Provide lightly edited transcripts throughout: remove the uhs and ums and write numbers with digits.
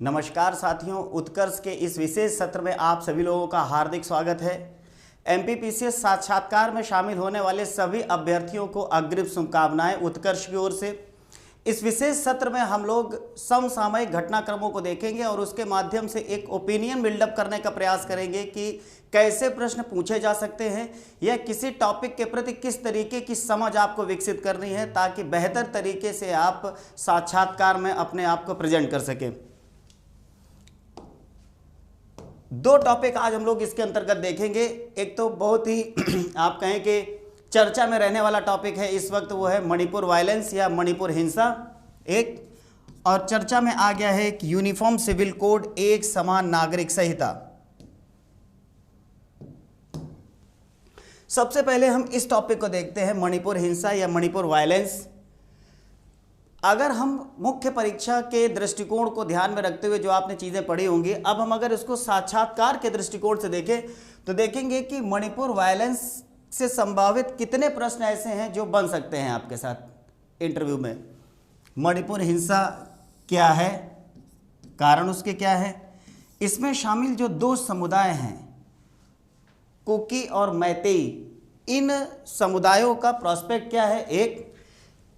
नमस्कार साथियों, उत्कर्ष के इस विशेष सत्र में आप सभी लोगों का हार्दिक स्वागत है। एमपीपीसीएस साक्षात्कार में शामिल होने वाले सभी अभ्यर्थियों को अग्रिम शुभकामनाएं उत्कर्ष की ओर से। इस विशेष सत्र में हम लोग समसामयिक घटनाक्रमों को देखेंगे और उसके माध्यम से एक ओपिनियन बिल्डअप करने का प्रयास करेंगे कि कैसे प्रश्न पूछे जा सकते हैं या किसी टॉपिक के प्रति किस तरीके की समझ आपको विकसित करनी है ताकि बेहतर तरीके से आप साक्षात्कार में अपने आप को प्रेजेंट कर सकें। दो टॉपिक आज हम लोग इसके अंतर्गत देखेंगे। एक तो बहुत ही आप कहें कि चर्चा में रहने वाला टॉपिक है इस वक्त, वो है मणिपुर वायलेंस या मणिपुर हिंसा एक, और चर्चा में आ गया है एक यूनिफॉर्म सिविल कोड, एक समान नागरिक संहिता। सबसे पहले हम इस टॉपिक को देखते हैं, मणिपुर हिंसा या मणिपुर वायलेंस। अगर हम मुख्य परीक्षा के दृष्टिकोण को ध्यान में रखते हुए जो आपने चीज़ें पढ़ी होंगी, अब हम अगर इसको साक्षात्कार के दृष्टिकोण से देखें तो देखेंगे कि मणिपुर वायलेंस से संभावित कितने प्रश्न ऐसे हैं जो बन सकते हैं आपके साथ इंटरव्यू में। मणिपुर हिंसा क्या है, कारण उसके क्या है, इसमें शामिल जो दो समुदाय हैं कुकी और मैतेई, इन समुदायों का प्रोस्पेक्ट क्या है। एक,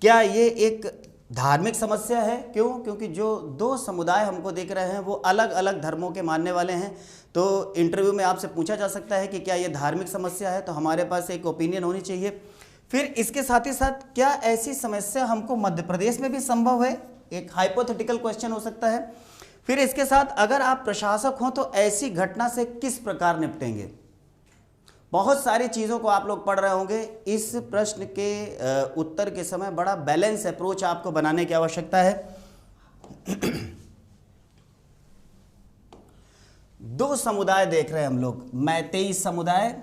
क्या ये एक धार्मिक समस्या है? क्यों? क्योंकि जो दो समुदाय हमको दिख रहे हैं वो अलग अलग धर्मों के मानने वाले हैं। तो इंटरव्यू में आपसे पूछा जा सकता है कि क्या ये धार्मिक समस्या है, तो हमारे पास एक ओपिनियन होनी चाहिए। फिर इसके साथ ही साथ क्या ऐसी समस्या हमको मध्य प्रदेश में भी संभव है, एक हाइपोथेटिकल क्वेश्चन हो सकता है। फिर इसके साथ अगर आप प्रशासक हों तो ऐसी घटना से किस प्रकार निपटेंगे। बहुत सारी चीज़ों को आप लोग पढ़ रहे होंगे। इस प्रश्न के उत्तर के समय बड़ा बैलेंस अप्रोच आपको बनाने की आवश्यकता है। दो समुदाय देख रहे हैं हम लोग, मैतेई समुदाय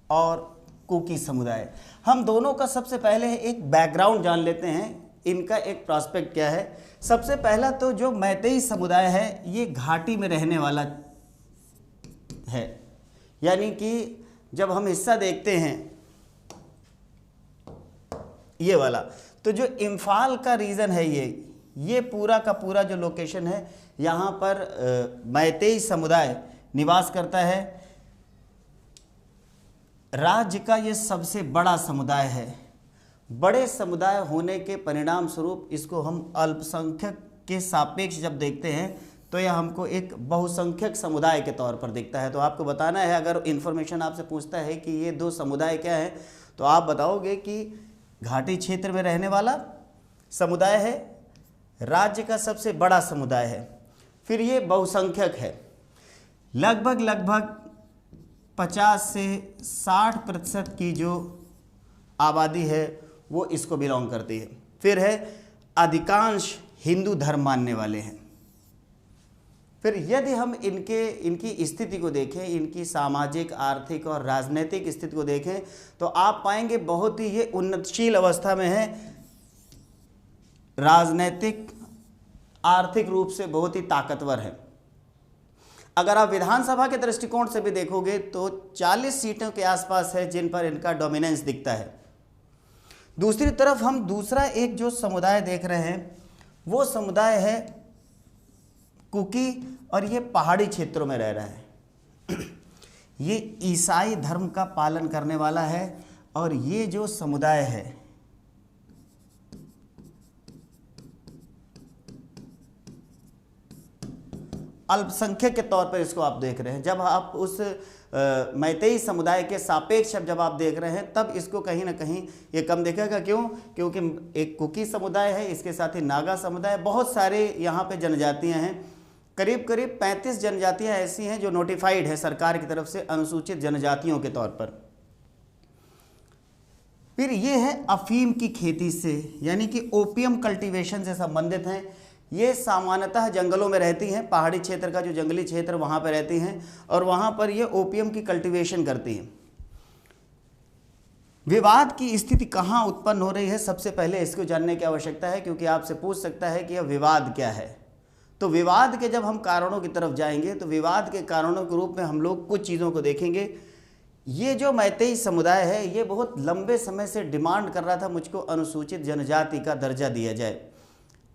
और कुकी समुदाय। हम दोनों का सबसे पहले एक बैकग्राउंड जान लेते हैं, इनका एक प्रोस्पेक्ट क्या है। सबसे पहला तो जो मैतेई समुदाय है ये घाटी में रहने वाला है, यानी कि जब हम हिस्सा देखते हैं ये वाला, तो जो इम्फाल का रीजन है ये पूरा का पूरा जो लोकेशन है यहाँ पर मैतेई समुदाय निवास करता है। राज्य का ये सबसे बड़ा समुदाय है। बड़े समुदाय होने के परिणाम स्वरूप इसको हम अल्पसंख्यक के सापेक्ष जब देखते हैं तो यह हमको एक बहुसंख्यक समुदाय के तौर पर दिखता है। तो आपको बताना है, अगर इन्फॉर्मेशन आपसे पूछता है कि ये दो समुदाय क्या है, तो आप बताओगे कि घाटी क्षेत्र में रहने वाला समुदाय है, राज्य का सबसे बड़ा समुदाय है, फिर ये बहुसंख्यक है। लगभग 50 से 60% की जो आबादी है वो इसको बिलोंग करती है। फिर है अधिकांश हिंदू धर्म मानने वाले हैं। फिर यदि हम इनकी स्थिति को देखें, इनकी सामाजिक, आर्थिक और राजनीतिक स्थिति को देखें तो आप पाएंगे बहुत ही ये उन्नतशील अवस्था में है, राजनीतिक आर्थिक रूप से बहुत ही ताकतवर है। अगर आप विधानसभा के दृष्टिकोण से भी देखोगे तो 40 सीटों के आसपास है जिन पर इनका डोमिनेंस दिखता है। दूसरी तरफ हम दूसरा एक जो समुदाय देख रहे हैं वो समुदाय है कुकी, और ये पहाड़ी क्षेत्रों में रह रहा है। ये ईसाई धर्म का पालन करने वाला है और ये जो समुदाय है अल्पसंख्यक के तौर पर इसको आप देख रहे हैं। जब आप उस मैतेई समुदाय के सापेक्ष जब आप देख रहे हैं तब इसको कहीं ना कहीं ये कम दिखेगा। क्यों? क्योंकि एक कुकी समुदाय है, इसके साथ ही नागा समुदाय, बहुत सारे यहाँ पे जनजातियाँ हैं। करीब 35 जनजातियाँ ऐसी हैं जो नोटिफाइड है सरकार की तरफ से अनुसूचित जनजातियों के तौर पर। फिर ये है अफीम की खेती से, यानी कि ओपियम कल्टीवेशन से संबंधित हैं। ये सामान्यतः जंगलों में रहती हैं, पहाड़ी क्षेत्र का जो जंगली क्षेत्र वहाँ पर रहती हैं और वहाँ पर ये ओपियम की कल्टीवेशन करती हैं। विवाद की स्थिति कहाँ उत्पन्न हो रही है, सबसे पहले इसको जानने की आवश्यकता है, क्योंकि आपसे पूछ सकता है कि यह विवाद क्या है। तो विवाद के जब हम कारणों की तरफ जाएंगे तो विवाद के कारणों के रूप में हम लोग कुछ चीज़ों को देखेंगे। ये जो मैतेई समुदाय है ये बहुत लंबे समय से डिमांड कर रहा था मुझको अनुसूचित जनजाति का दर्जा दिया जाए।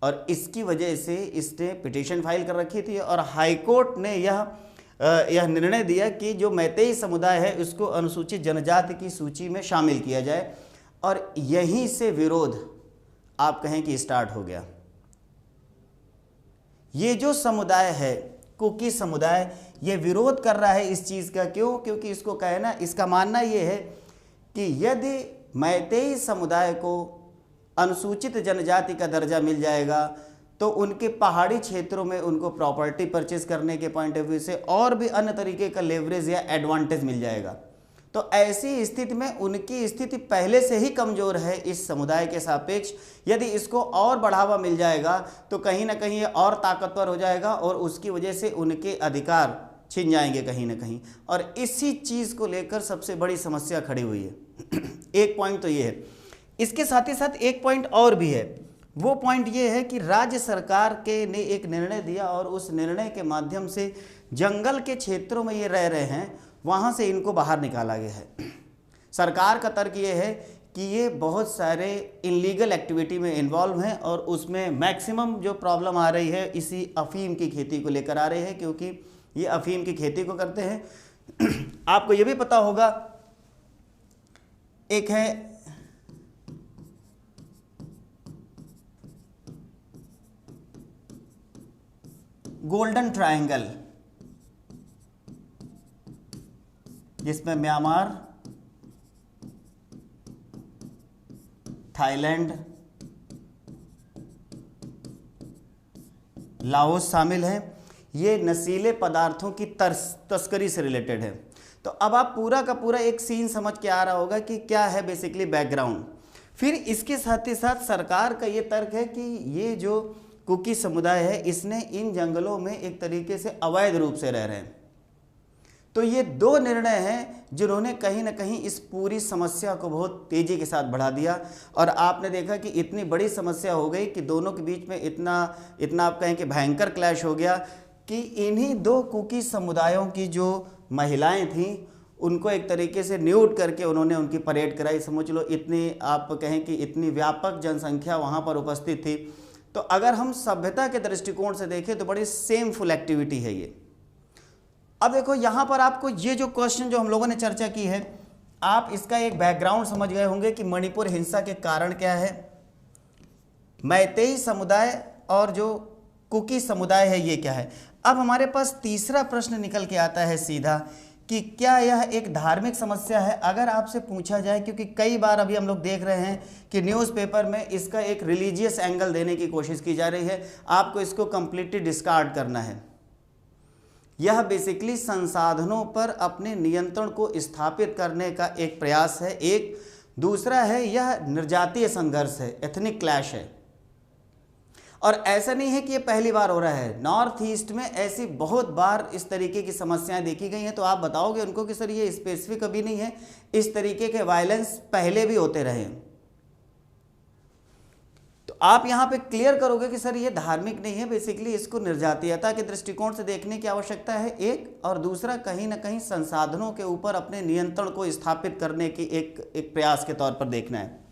और इसकी वजह से इसने पिटीशन फाइल कर रखी थी और हाई कोर्ट ने यह निर्णय दिया कि जो मैतेई समुदाय है उसको अनुसूचित जनजाति की सूची में शामिल किया जाए, और यहीं से विरोध आप कहें कि स्टार्ट हो गया। ये जो समुदाय है, कुकी समुदाय, ये विरोध कर रहा है इस चीज़ का। क्यों? क्योंकि इसका मानना ये है कि यदि मैतेई समुदाय को अनुसूचित जनजाति का दर्जा मिल जाएगा तो उनके पहाड़ी क्षेत्रों में उनको प्रॉपर्टी परचेज करने के पॉइंट ऑफ व्यू से और भी अन्य तरीके का लेवरेज या एडवांटेज मिल जाएगा। तो ऐसी स्थिति में उनकी स्थिति पहले से ही कमज़ोर है इस समुदाय के सापेक्ष। यदि इसको और बढ़ावा मिल जाएगा तो कहीं ना कहीं ये और ताकतवर हो जाएगा और उसकी वजह से उनके अधिकार छिन जाएंगे कहीं ना कहीं। और इसी चीज़ को लेकर सबसे बड़ी समस्या खड़ी हुई है। एक पॉइंट तो ये है, इसके साथ ही साथ एक पॉइंट और भी है। वो पॉइंट ये है कि राज्य सरकार के ने एक निर्णय दिया और उस निर्णय के माध्यम से जंगल के क्षेत्रों में ये रह रहे हैं वहाँ से इनको बाहर निकाला गया है। सरकार का तर्क ये है कि ये बहुत सारे इलीगल एक्टिविटी में इन्वॉल्व हैं और उसमें मैक्सिमम जो प्रॉब्लम आ रही है इसी अफीम की खेती को लेकर आ रही है, क्योंकि ये अफीम की खेती को करते हैं। आपको ये भी पता होगा, एक है गोल्डन ट्रायंगल, जिसमें म्यांमार, थाईलैंड, लाओस शामिल हैं। ये नशीले पदार्थों की तस्करी से रिलेटेड है। तो अब आप पूरा का पूरा एक सीन समझ के आ रहा होगा कि क्या है बेसिकली बैकग्राउंड। फिर इसके साथ ही साथ सरकार का ये तर्क है कि ये जो कुकी समुदाय है इसने इन जंगलों में एक तरीके से अवैध रूप से रह रहे हैं। तो ये दो निर्णय हैं जिन्होंने कहीं ना कहीं इस पूरी समस्या को बहुत तेज़ी के साथ बढ़ा दिया। और आपने देखा कि इतनी बड़ी समस्या हो गई कि दोनों के बीच में इतना आप कहें कि भयंकर क्लैश हो गया कि इन्हीं दो कुकी समुदायों की जो महिलाएं थीं उनको एक तरीके से न्यूट करके उन्होंने उनकी परेड कराई। समझ लो इतनी आप कहें कि इतनी व्यापक जनसंख्या वहाँ पर उपस्थित थी। तो अगर हम सभ्यता के दृष्टिकोण से देखें तो बड़ी सेमफुल एक्टिविटी है ये। अब देखो यहाँ पर आपको ये जो क्वेश्चन जो हम लोगों ने चर्चा की है, आप इसका एक बैकग्राउंड समझ गए होंगे कि मणिपुर हिंसा के कारण क्या है, मैतेई समुदाय और जो कुकी समुदाय है ये क्या है। अब हमारे पास तीसरा प्रश्न निकल के आता है सीधा कि क्या यह एक धार्मिक समस्या है। अगर आपसे पूछा जाए, क्योंकि कई बार अभी हम लोग देख रहे हैं कि न्यूज़पेपर में इसका एक रिलीजियस एंगल देने की कोशिश की जा रही है, आपको इसको कंप्लीटली डिस्कार्ड करना है। यह बेसिकली संसाधनों पर अपने नियंत्रण को स्थापित करने का एक प्रयास है। एक दूसरा है यह निर्जातीय संघर्ष है, एथनिक क्लैश है। और ऐसा नहीं है कि ये पहली बार हो रहा है, नॉर्थ ईस्ट में ऐसी बहुत बार इस तरीके की समस्याएं देखी गई हैं। तो आप बताओगे उनको कि सर ये स्पेसिफिक अभी नहीं है, इस तरीके के वायलेंस पहले भी होते रहे हैं। तो आप यहाँ पे क्लियर करोगे कि सर ये धार्मिक नहीं है, बेसिकली इसको निर्जातीयता के दृष्टिकोण से देखने की आवश्यकता है एक, और दूसरा कहीं ना कहीं संसाधनों के ऊपर अपने नियंत्रण को स्थापित करने की एक प्रयास के तौर पर देखना है।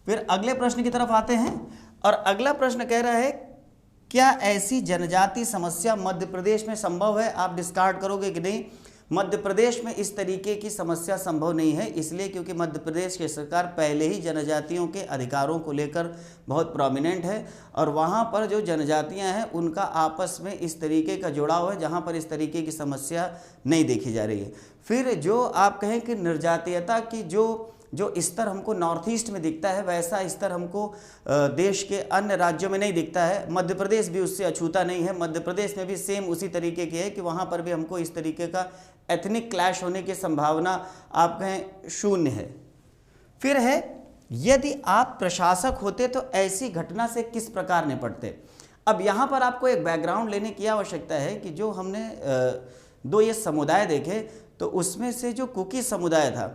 फिर अगले प्रश्न की तरफ आते हैं और अगला प्रश्न कह रहा है क्या ऐसी जनजाति समस्या मध्य प्रदेश में संभव है। आप डिस्कार्ड करोगे कि नहीं, मध्य प्रदेश में इस तरीके की समस्या संभव नहीं है, इसलिए क्योंकि मध्य प्रदेश की सरकार पहले ही जनजातियों के अधिकारों को लेकर बहुत प्रोमिनेंट है और वहाँ पर जो जनजातियाँ हैं उनका आपस में इस तरीके का जुड़ाव है जहाँ पर इस तरीके की समस्या नहीं देखी जा रही है। फिर जो आप कहें कि निर्जातीयता की जो स्तर हमको नॉर्थ ईस्ट में दिखता है वैसा स्तर हमको देश के अन्य राज्यों में नहीं दिखता है। मध्य प्रदेश भी उससे अछूता नहीं है, मध्य प्रदेश में भी सेम उसी तरीके की है कि वहाँ पर भी हमको इस तरीके का एथनिक क्लैश होने की संभावना आप कहें शून्य है। फिर है यदि आप प्रशासक होते तो ऐसी घटना से किस प्रकार निपटते। अब यहाँ पर आपको एक बैकग्राउंड लेने की आवश्यकता है कि जो हमने दो ये समुदाय देखे तो उसमें से जो कुकी समुदाय था,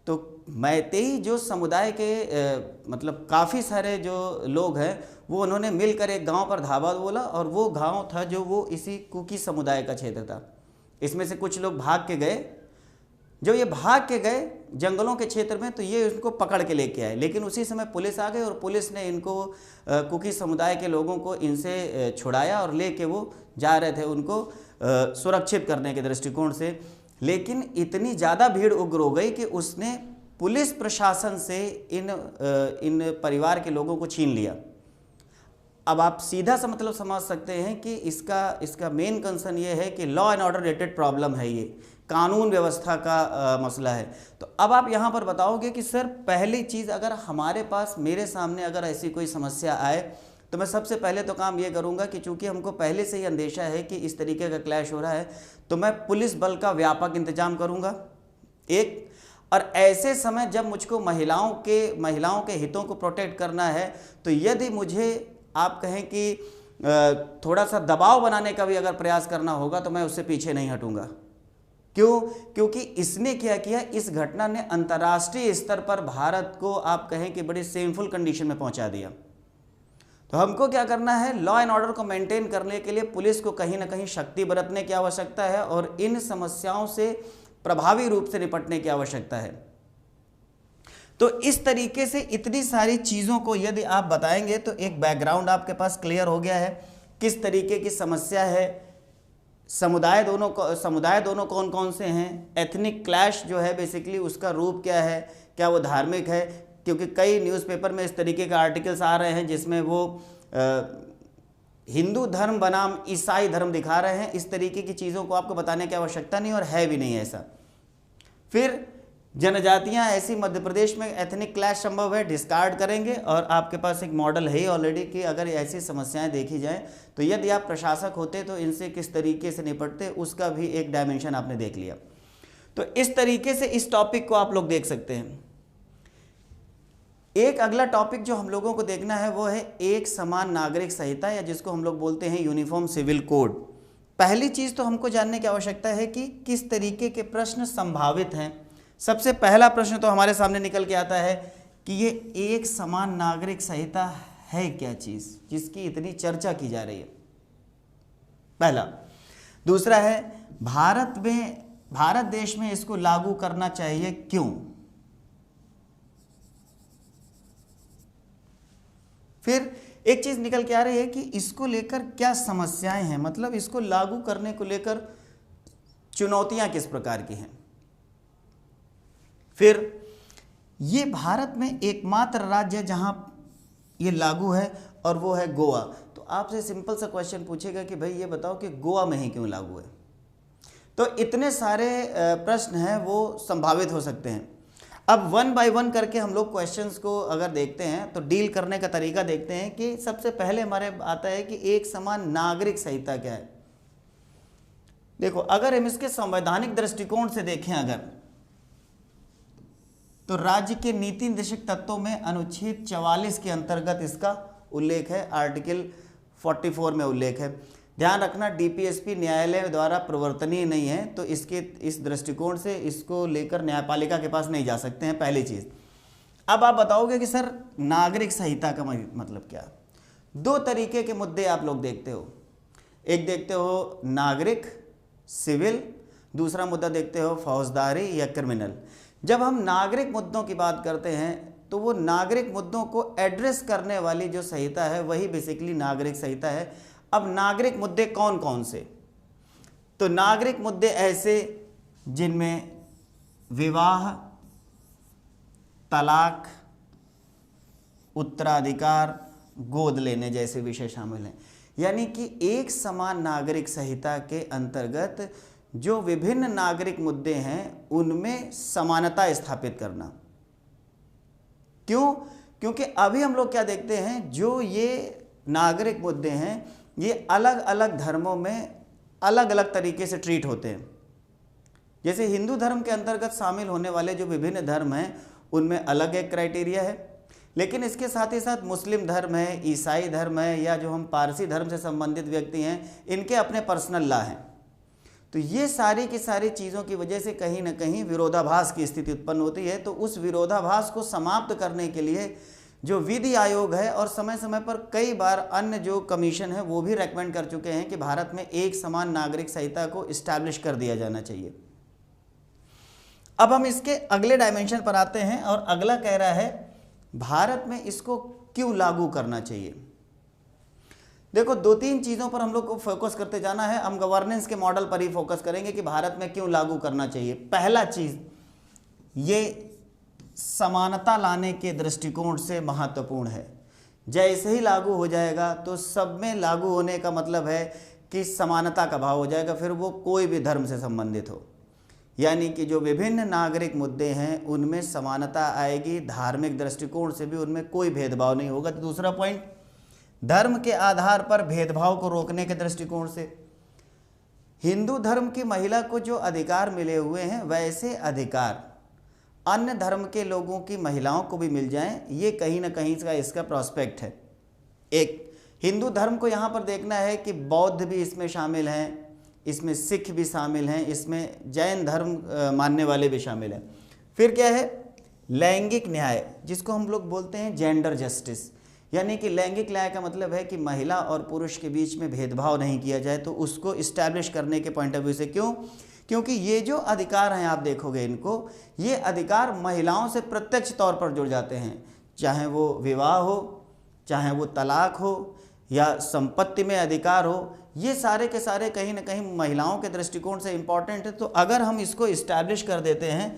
तो मैतेई जो समुदाय के मतलब काफ़ी सारे जो लोग हैं वो उन्होंने मिलकर एक गांव पर धावा बोला और वो गांव था जो वो इसी कुकी समुदाय का क्षेत्र था। इसमें से कुछ लोग भाग के गए जब ये भाग के गए जंगलों के क्षेत्र में तो ये उनको पकड़ के लेके आए, लेकिन उसी समय पुलिस आ गई और पुलिस ने इनको कुकी समुदाय के लोगों को इनसे छुड़ाया और लेके वो जा रहे थे उनको सुरक्षित करने के दृष्टिकोण से। लेकिन इतनी ज़्यादा भीड़ उग्र हो गई कि उसने पुलिस प्रशासन से इन परिवार के लोगों को छीन लिया। अब आप सीधा सा मतलब समझ सकते हैं कि इसका मेन कंसर्न ये है कि law and order related problem है, ये कानून व्यवस्था का मसला है। तो अब आप यहाँ पर बताओगे कि सर पहली चीज़, अगर हमारे पास मेरे सामने अगर ऐसी कोई समस्या आए तो मैं सबसे पहले तो काम ये करूँगा कि चूँकि हमको पहले से ही अंदेशा है कि इस तरीके का क्लैश हो रहा है तो मैं पुलिस बल का व्यापक इंतजाम करूँगा एक। और ऐसे समय जब मुझको महिलाओं के हितों को प्रोटेक्ट करना है तो यदि मुझे आप कहें कि थोड़ा सा दबाव बनाने का भी अगर प्रयास करना होगा तो मैं उससे पीछे नहीं हटूंगा। क्यों? क्योंकि इसने क्या किया, इस घटना ने अंतर्राष्ट्रीय स्तर पर भारत को आप कहें कि बड़ी शेमफुल कंडीशन में पहुंचा दिया। तो हमको क्या करना है, लॉ एंड ऑर्डर को मेंटेन करने के लिए पुलिस को कहीं ना कहीं शक्ति बरतने की आवश्यकता है और इन समस्याओं से प्रभावी रूप से निपटने की आवश्यकता है। तो इस तरीके से इतनी सारी चीज़ों को यदि आप बताएंगे तो एक बैकग्राउंड आपके पास क्लियर हो गया है, किस तरीके की समस्या है, समुदाय दोनों कौन कौन से हैं, एथनिक क्लैश जो है बेसिकली उसका रूप क्या है, क्या वो धार्मिक है, क्योंकि कई न्यूज़पेपर में इस तरीके के आर्टिकल्स आ रहे हैं जिसमें वो हिंदू धर्म बनाम ईसाई धर्म दिखा रहे हैं। इस तरीके की चीज़ों को आपको बताने की आवश्यकता नहीं और है भी नहीं ऐसा। फिर जनजातियां ऐसी मध्य प्रदेश में एथनिक क्लैश संभव है, डिस्कार्ड करेंगे और आपके पास एक मॉडल है ही ऑलरेडी कि अगर ऐसी समस्याएं देखी जाएं तो यदि आप प्रशासक होते तो इनसे किस तरीके से निपटते, उसका भी एक डायमेंशन आपने देख लिया। तो इस तरीके से इस टॉपिक को आप लोग देख सकते हैं। एक अगला टॉपिक जो हम लोगों को देखना है वो है एक समान नागरिक संहिता, या जिसको हम लोग बोलते हैं यूनिफॉर्म सिविल कोड। पहली चीज़ तो हमको जानने की आवश्यकता है कि किस तरीके के प्रश्न संभावित हैं। सबसे पहला प्रश्न तो हमारे सामने निकल के आता है कि ये एक समान नागरिक संहिता है क्या चीज़ जिसकी इतनी चर्चा की जा रही है, पहला। दूसरा है भारत देश में इसको लागू करना चाहिए क्यों। फिर एक चीज़ निकल के आ रही है कि इसको लेकर क्या समस्याएं हैं, मतलब इसको लागू करने को लेकर चुनौतियां किस प्रकार की हैं। फिर ये भारत में एकमात्र राज्य है जहां ये लागू है और वो है गोवा। तो आपसे सिंपल सा क्वेश्चन पूछेगा कि भाई ये बताओ कि गोवा में ही क्यों लागू है। तो इतने सारे प्रश्न हैं वो संभावित हो सकते हैं। अब वन बाय वन करके हम लोग क्वेश्चंस को अगर देखते हैं तो डील करने का तरीका देखते हैं कि सबसे पहले हमारे आता है कि एक समान नागरिक संहिता क्या है। देखो, अगर हम इसके संवैधानिक दृष्टिकोण से देखें अगर, तो राज्य के नीति निर्देशक तत्वों में अनुच्छेद 44 के अंतर्गत इसका उल्लेख है, आर्टिकल 44 में उल्लेख है। ध्यान रखना डीपीएसपी न्यायालय द्वारा प्रवर्तनीय नहीं है, तो इस दृष्टिकोण से इसको लेकर न्यायपालिका के पास नहीं जा सकते हैं, पहली चीज़। अब आप बताओगे कि सर नागरिक संहिता का मतलब क्या। दो तरीके के मुद्दे आप लोग देखते हो, एक देखते हो नागरिक सिविल, दूसरा मुद्दा देखते हो फौजदारी या क्रिमिनल। जब हम नागरिक मुद्दों की बात करते हैं तो वो नागरिक मुद्दों को एड्रेस करने वाली जो संहिता है वही बेसिकली नागरिक संहिता है। अब नागरिक मुद्दे कौन कौन से, तो नागरिक मुद्दे ऐसे जिनमें विवाह, तलाक, उत्तराधिकार, गोद लेने जैसे विषय शामिल हैं। यानी कि एक समान नागरिक संहिता के अंतर्गत जो विभिन्न नागरिक मुद्दे हैं उनमें समानता स्थापित करना। क्यों? क्योंकि अभी हम लोग क्या देखते हैं, जो ये नागरिक मुद्दे हैं ये अलग अलग धर्मों में अलग अलग तरीके से ट्रीट होते हैं। जैसे हिंदू धर्म के अंतर्गत शामिल होने वाले जो विभिन्न धर्म हैं उनमें अलग एक क्राइटेरिया है, लेकिन इसके साथ ही साथ मुस्लिम धर्म है, ईसाई धर्म है, या जो हम पारसी धर्म से संबंधित व्यक्ति हैं इनके अपने पर्सनल लॉ हैं। तो ये सारी की सारी चीज़ों की वजह से कहीं ना कहीं विरोधाभास की स्थिति उत्पन्न होती है। तो उस विरोधाभास को समाप्त करने के लिए जो विधि आयोग है और समय समय पर कई बार अन्य जो कमीशन है वो भी रेकमेंड कर चुके हैं कि भारत में एक समान नागरिक संहिता को इस्टेब्लिश कर दिया जाना चाहिए। अब हम इसके अगले डायमेंशन पर आते हैं और अगला कह रहा है भारत में इसको क्यों लागू करना चाहिए। देखो, दो तीन चीज़ों पर हम लोग को फोकस करते जाना है। हम गवर्नेंस के मॉडल पर ही फोकस करेंगे कि भारत में क्यों लागू करना चाहिए। पहला चीज़, ये समानता लाने के दृष्टिकोण से महत्वपूर्ण है। जैसे ही लागू हो जाएगा तो सब में लागू होने का मतलब है कि समानता का भाव हो जाएगा, फिर वो कोई भी धर्म से संबंधित हो। यानी कि जो विभिन्न नागरिक मुद्दे हैं उनमें समानता आएगी, धार्मिक दृष्टिकोण से भी उनमें कोई भेदभाव नहीं होगा। तो दूसरा पॉइंट, धर्म के आधार पर भेदभाव को रोकने के दृष्टिकोण से हिंदू धर्म की महिला को जो अधिकार मिले हुए हैं वैसे अधिकार अन्य धर्म के लोगों की महिलाओं को भी मिल जाएं, ये कहीं ना कहीं का इसका प्रोस्पेक्ट है। एक, हिंदू धर्म को यहाँ पर देखना है कि बौद्ध भी इसमें शामिल हैं, इसमें सिख भी शामिल हैं, इसमें जैन धर्म मानने वाले भी शामिल हैं। फिर क्या है, लैंगिक न्याय, जिसको हम लोग बोलते हैं जेंडर जस्टिस। यानी कि लैंगिक न्याय का मतलब है कि महिला और पुरुष के बीच में भेदभाव नहीं किया जाए, तो उसको इस्टेब्लिश करने के पॉइंट ऑफ व्यू से। क्यों? क्योंकि ये जो अधिकार हैं आप देखोगे इनको, ये अधिकार महिलाओं से प्रत्यक्ष तौर पर जुड़ जाते हैं, चाहे वो विवाह हो, चाहे वो तलाक हो या संपत्ति में अधिकार हो, ये सारे के सारे कहीं ना कहीं महिलाओं के दृष्टिकोण से इम्पॉर्टेंट है। तो अगर हम इसको इस्टेब्लिश कर देते हैं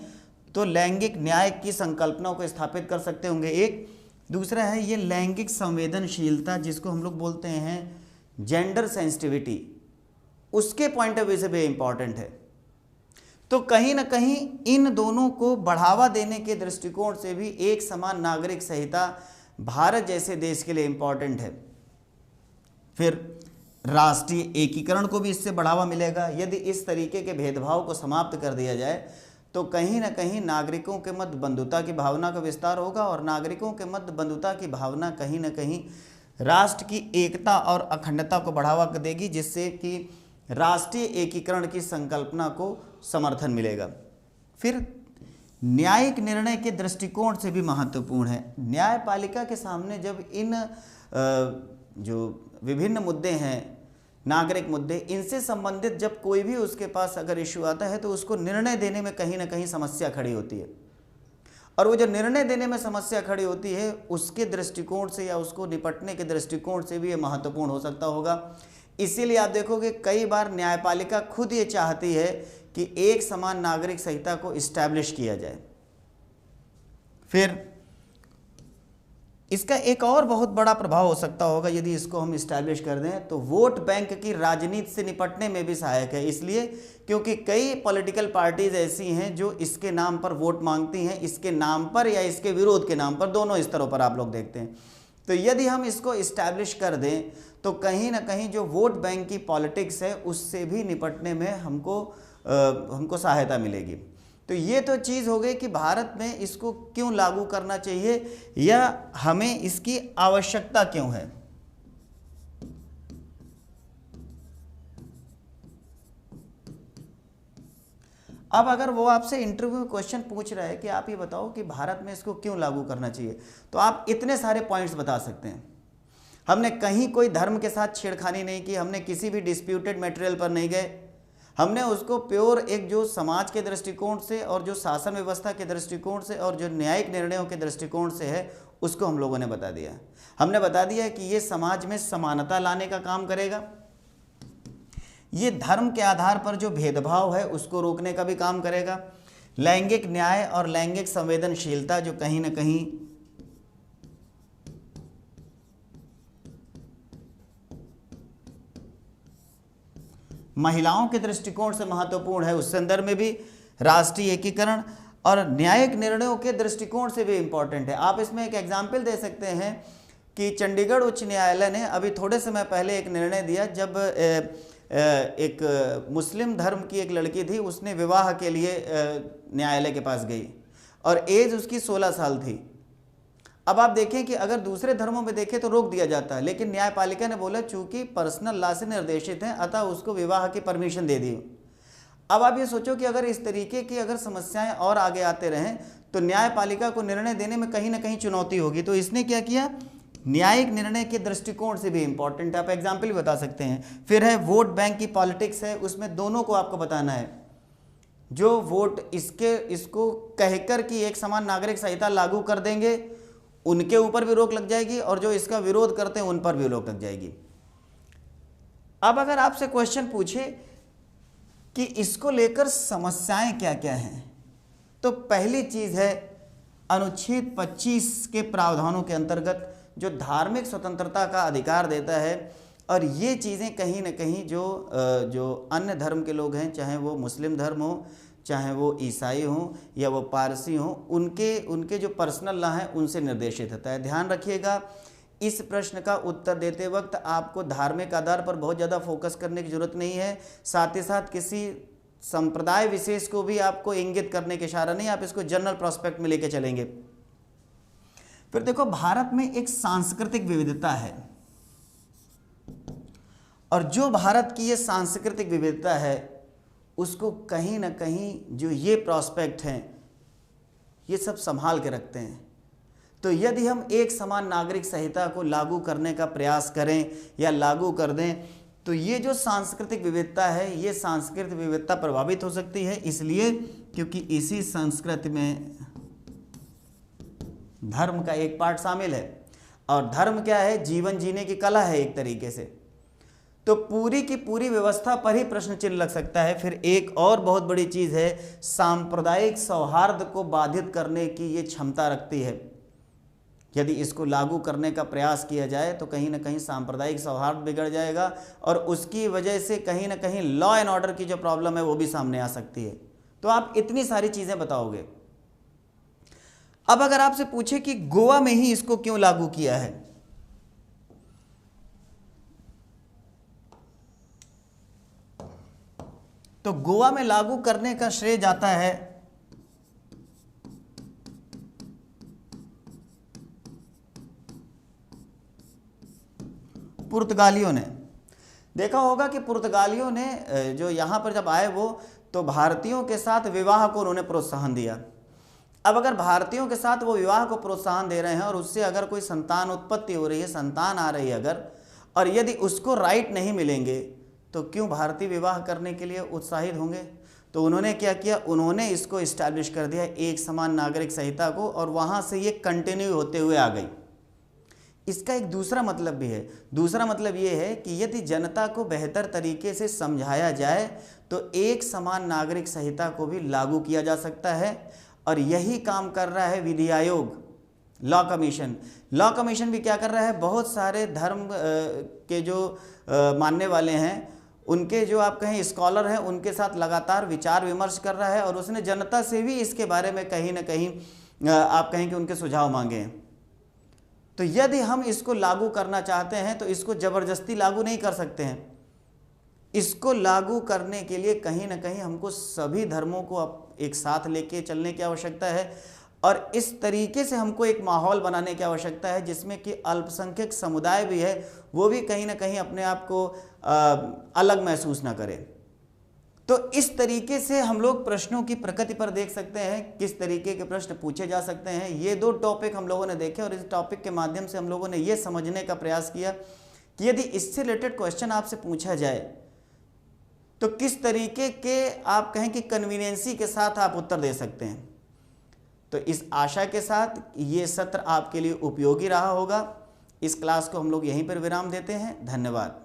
तो लैंगिक न्याय की संकल्पना को स्थापित कर सकते होंगे। एक दूसरा है ये लैंगिक संवेदनशीलता, जिसको हम लोग बोलते हैं जेंडर सेंसिटिविटी, उसके पॉइंट ऑफ व्यू से भी इम्पॉर्टेंट है। तो कहीं ना कहीं इन दोनों को बढ़ावा देने के दृष्टिकोण से भी एक समान नागरिक संहिता भारत जैसे देश के लिए इम्पॉर्टेंट है। फिर राष्ट्रीय एकीकरण को भी इससे बढ़ावा मिलेगा। यदि इस तरीके के भेदभाव को समाप्त कर दिया जाए तो कहीं ना कहीं नागरिकों के मध्य बंधुता की भावना का विस्तार होगा, और नागरिकों के मध्य बंधुता की भावना कहीं ना कहीं राष्ट्र की एकता और अखंडता को बढ़ावा देगी, जिससे कि राष्ट्रीय एकीकरण की संकल्पना को समर्थन मिलेगा। फिर न्यायिक निर्णय के दृष्टिकोण से भी महत्वपूर्ण है। न्यायपालिका के सामने जब इन जो विभिन्न मुद्दे हैं, नागरिक मुद्दे, इनसे संबंधित जब कोई भी उसके पास अगर इश्यू आता है तो उसको निर्णय देने में कहीं ना कहीं समस्या खड़ी होती है, और वो जो निर्णय देने में समस्या खड़ी होती है उसके दृष्टिकोण से या उसको निपटने के दृष्टिकोण से भी ये महत्वपूर्ण हो सकता होगा। इसीलिए आप देखोगे कई बार न्यायपालिका खुद ये चाहती है कि एक समान नागरिक संहिता को इस्टेब्लिश किया जाए। फिर इसका एक और बहुत बड़ा प्रभाव हो सकता होगा यदि इसको हम इस्टेब्लिश कर दें, तो वोट बैंक की राजनीति से निपटने में भी सहायक है। इसलिए क्योंकि कई पॉलिटिकल पार्टीज ऐसी हैं जो इसके नाम पर वोट मांगती हैं, इसके नाम पर या इसके विरोध के नाम पर, दोनों स्तरों पर आप लोग देखते हैं। तो यदि हम इसको इस्टेब्लिश कर दें तो कहीं ना कहीं जो वोट बैंक की पॉलिटिक्स है उससे भी निपटने में हमको सहायता मिलेगी। तो ये तो चीज़ हो गई कि भारत में इसको क्यों लागू करना चाहिए या हमें इसकी आवश्यकता क्यों है। अब अगर वो आपसे इंटरव्यू में क्वेश्चन पूछ रहा है कि आप ये बताओ कि भारत में इसको क्यों लागू करना चाहिए, तो आप इतने सारे पॉइंट्स बता सकते हैं। हमने कहीं कोई धर्म के साथ छेड़खानी नहीं की, हमने किसी भी डिस्प्यूटेड मटेरियल पर नहीं गए, हमने उसको प्योर एक जो समाज के दृष्टिकोण से और जो शासन व्यवस्था के दृष्टिकोण से और जो न्यायिक निर्णयों के दृष्टिकोण से है उसको हम लोगों ने बता दिया। हमने बता दिया कि ये समाज में समानता लाने का काम करेगा, ये धर्म के आधार पर जो भेदभाव है उसको रोकने का भी काम करेगा, लैंगिक न्याय और लैंगिक संवेदनशीलता जो कहीं ना कहीं महिलाओं के दृष्टिकोण से महत्वपूर्ण है, उस संदर्भ में भी राष्ट्रीय एकीकरण और न्यायिक निर्णयों के दृष्टिकोण से भी इम्पॉर्टेंट है। आप इसमें एक एग्जाम्पल दे सकते हैं कि चंडीगढ़ उच्च न्यायालय ने अभी थोड़े समय पहले एक निर्णय दिया, जब एक मुस्लिम धर्म की एक लड़की थी, उसने विवाह के लिए न्यायालय के पास गई और एज उसकी 16 साल थी। अब आप देखें कि अगर दूसरे धर्मों में देखें तो रोक दिया जाता है, लेकिन न्यायपालिका ने बोला चूंकि पर्सनल लॉ से निर्देशित है अतः उसको विवाह की परमिशन दे दी। अब आप ये सोचो कि अगर इस तरीके की अगर समस्याएं और आगे आते रहें तो न्यायपालिका को निर्णय देने में कहीं ना कहीं चुनौती होगी। तो इसने क्या किया, न्यायिक निर्णय के दृष्टिकोण से भी इंपॉर्टेंट है, आप एग्जाम्पल भी बता सकते हैं। फिर है वोट बैंक की पॉलिटिक्स है, उसमें दोनों को आपको बताना है, जो वोट इसको कहकर कि एक समान नागरिक संहिता लागू कर देंगे उनके ऊपर भी रोक लग जाएगी, और जो इसका विरोध करते हैं उन पर भी रोक लग जाएगी। अब अगर आपसे क्वेश्चन पूछे कि इसको लेकर समस्याएं क्या क्या हैं, तो पहली चीज है अनुच्छेद 25 के प्रावधानों के अंतर्गत जो धार्मिक स्वतंत्रता का अधिकार देता है, और ये चीज़ें कहीं ना कहीं जो अन्य धर्म के लोग हैं, चाहे वो मुस्लिम धर्म हो, चाहे वो ईसाई हों या वो पारसी हों, उनके जो पर्सनल लॉ हैं उनसे निर्देशित होता है। ध्यान रखिएगा, इस प्रश्न का उत्तर देते वक्त आपको धार्मिक आधार पर बहुत ज़्यादा फोकस करने की जरूरत नहीं है, साथ ही साथ किसी संप्रदाय विशेष को भी आपको इंगित करने की इशारा नहीं, आप इसको जनरल प्रोस्पेक्ट में लेके चलेंगे। फिर देखो, भारत में एक सांस्कृतिक विविधता है, और जो भारत की ये सांस्कृतिक विविधता है उसको कहीं ना कहीं जो ये प्रोस्पेक्ट हैं ये सब संभाल के रखते हैं। तो यदि हम एक समान नागरिक संहिता को लागू करने का प्रयास करें या लागू कर दें, तो ये जो सांस्कृतिक विविधता है, ये सांस्कृतिक विविधता प्रभावित हो सकती है, इसलिए क्योंकि इसी संस्कृति में धर्म का एक पार्ट शामिल है, और धर्म क्या है? जीवन जीने की कला है एक तरीके से। तो पूरी की पूरी व्यवस्था पर ही प्रश्न चिन्ह लग सकता है। फिर एक और बहुत बड़ी चीज है, सांप्रदायिक सौहार्द को बाधित करने की ये क्षमता रखती है। यदि इसको लागू करने का प्रयास किया जाए तो कहीं ना कहीं सांप्रदायिक सौहार्द बिगड़ जाएगा, और उसकी वजह से कहीं ना कहीं लॉ एंड ऑर्डर की जो प्रॉब्लम है वो भी सामने आ सकती है। तो आप इतनी सारी चीजें बताओगे। अब अगर आपसे पूछे कि गोवा में ही इसको क्यों लागू किया है, तो गोवा में लागू करने का श्रेय जाता है पुर्तगालियों ने। देखा होगा कि पुर्तगालियों ने जो यहाँ पर जब आए वो तो भारतीयों के साथ विवाह को उन्होंने प्रोत्साहन दिया। अब अगर भारतीयों के साथ वो विवाह को प्रोत्साहन दे रहे हैं और उससे अगर कोई संतान उत्पत्ति हो रही है, संतान आ रही है अगर, और यदि उसको राइट नहीं मिलेंगे तो क्यों भारतीय विवाह करने के लिए उत्साहित होंगे? तो उन्होंने क्या किया, उन्होंने इसको इस्टेब्लिश कर दिया एक समान नागरिक संहिता को, और वहाँ से ये कंटिन्यू होते हुए आ गई। इसका एक दूसरा मतलब भी है। दूसरा मतलब ये है कि यदि जनता को बेहतर तरीके से समझाया जाए तो एक समान नागरिक संहिता को भी लागू किया जा सकता है, और यही काम कर रहा है विधि आयोग, लॉ कमीशन। लॉ कमीशन भी क्या कर रहा है, बहुत सारे धर्म के जो मानने वाले हैं, उनके जो आप कहें स्कॉलर हैं, उनके साथ लगातार विचार विमर्श कर रहा है, और उसने जनता से भी इसके बारे में कहीं ना कहीं आप कहें कि उनके सुझाव मांगे हैं। तो यदि हम इसको लागू करना चाहते हैं तो इसको जबरदस्ती लागू नहीं कर सकते हैं। इसको लागू करने के लिए कहीं ना कहीं हमको सभी धर्मों को एक साथ लेके चलने की आवश्यकता है, और इस तरीके से हमको एक माहौल बनाने की आवश्यकता है जिसमें कि अल्पसंख्यक समुदाय भी है वो भी कहीं ना कहीं अपने आप को अलग महसूस ना करे। तो इस तरीके से हम लोग प्रश्नों की प्रकृति पर देख सकते हैं, किस तरीके के प्रश्न पूछे जा सकते हैं। ये दो टॉपिक हम लोगों ने देखे, और इस टॉपिक के माध्यम से हम लोगों ने ये समझने का प्रयास किया कि यदि इससे रिलेटेड क्वेश्चन आपसे पूछा जाए तो किस तरीके के आप कहें कि कन्वीनियंसी के साथ आप उत्तर दे सकते हैं। तो इस आशा के साथ ये सत्र आपके लिए उपयोगी रहा होगा। इस क्लास को हम लोग यहीं पर विराम देते हैं। धन्यवाद।